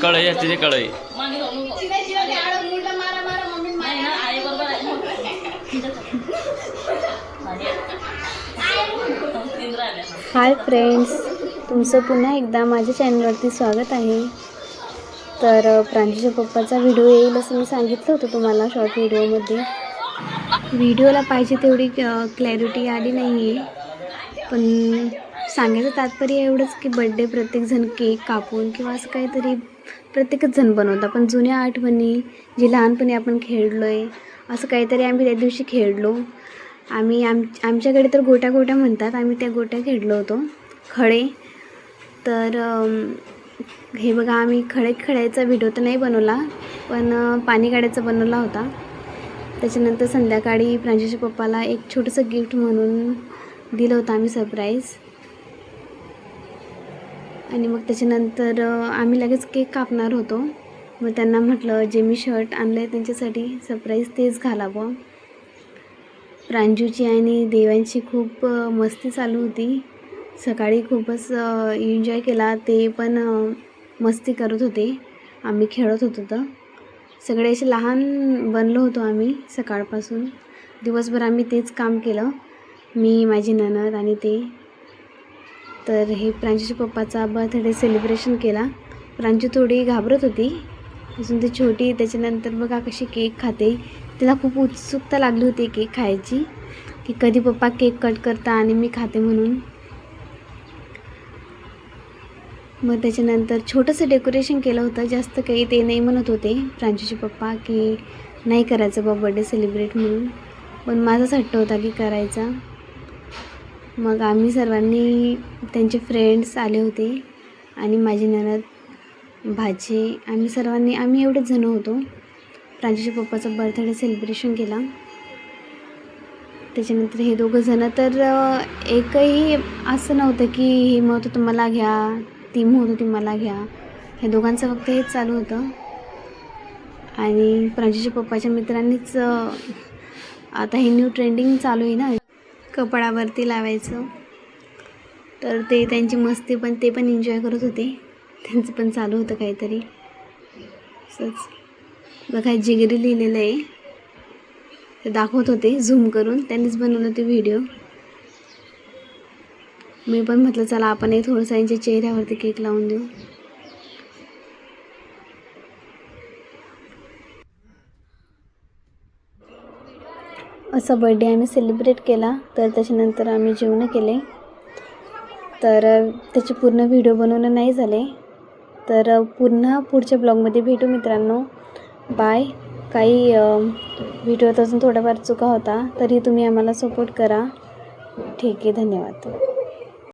कळई असते ते कळई hi friends, तुमचं पुन्हा एकदा माझ्या चॅनलवरती स्वागत आहे. तर प्रांजूच्या पप्पाचा व्हिडिओ येईल असं मी सांगितलं होतं तुम्हाला शॉर्ट व्हिडिओमध्ये. व्हिडिओला पाहिजे तेवढी क्लॅरिटी आली नाही आहे, पण सांगायचं तात्पर्य एवढंच की बड्डे प्रत्येकजण केक कापून किंवा असं काहीतरी प्रत्येकच जण बनवता, पण जुन्या आठवणी जी लहानपणी आपण खेळलो आहे असं काहीतरी आम्ही त्या दिवशी खेळलो. आमच्याकडे तर गोट्या गोट्या म्हणतात, आम्ही त्या गोट्या खेळलो होतो, खडे. तर हे बघा, आम्ही खेळायचा व्हिडिओ तर नाही बनवला, पण पाणी काढायचा बनवला होता. त्याच्यानंतर संध्याकाळी प्रांजूच्या पप्पाला एक छोटंसं गिफ्ट म्हणून दिलं होतं आम्ही, सरप्राईज. आणि मग त्याच्यानंतर आम्ही लगेच केक कापणार होतो. मग त्यांना म्हटलं जे मी शर्ट आणलं आहे त्यांच्यासाठी सरप्राईज तेच घालावं. प्रांजूची आणि देवांची खूप मस्ती चालू होती. सकाळी खूपच एन्जॉय केला, ते पण मस्ती करत होते, आम्ही खेळत होतो. तर सगळे असे लहान बनलो होतो आम्ही. सकाळपासून दिवसभर आम्ही तेच काम केलं, मी, माझी नणद आणि ते. तर हे प्रांजूच्या पप्पाचा बर्थडे सेलिब्रेशन केला. प्रांजू थोडी घाबरत होती, अजून ती छोटी. त्याच्यानंतर बघा कशी केक खाते, तिला खूप उत्सुकता लागली होती केक खायची, की कधी पप्पा केक कट करता आणि मी खाते म्हणून. मग त्याच्यानंतर छोटंसं डेकोरेशन केलं होतं, जास्त काही ते नाही म्हणत होते प्रांजूचे पप्पा की नाही करायचं बा बर्थडे सेलिब्रेट म्हणून, पण माझाच हट्ट होता की करायचा. मग आम्ही सर्वांनी, त्यांचे फ्रेंड्स आले होते आणि माझी नणद, भाची, आम्ही एवढेच जण होतो. प्रांजूच्या पप्पाचा बर्थडे सेलिब्रेशन केला. त्याच्यानंतर हे दोघं जणं तर एकही असं नव्हतं की हे म्हणत होतं मला घ्या, ती म्हणत होती मला घ्या. हे दोघांचं फक्त हेच चालू होतं. आणि प्रांजूच्या पप्पाच्या मित्रांनीच आता हे न्यू ट्रेंडिंग चालू आहे ना कपडावरती लावायचं, तर ते त्यांची मस्ती, पण ते पण एन्जॉय करत होते, त्यांचं पण चालू होतं काहीतरी असंच. बघा जिगरी लिहिलेलं आहे, ते दाखवत होते झूम करून, त्यांनीच बनवलं ते व्हिडिओ. मी पण म्हटलं चला आपण एक थोडंसं यांच्या चेहऱ्यावरती केक लावून देऊ. असा बर्थडे आम्ही सेलिब्रेट केला. तर त्याच्यानंतर आम्ही जेवण केले. तर त्याचे पूर्ण व्हिडिओ बनवणं नाही झाले, तर पुढच्या ब्लॉगमध्ये भेटू मित्रांनो. बाय. काही व्हिडिओत अजून थोडाफार चुका होता, तरी तुम्ही आम्हाला सपोर्ट करा. ठीक आहे, धन्यवाद.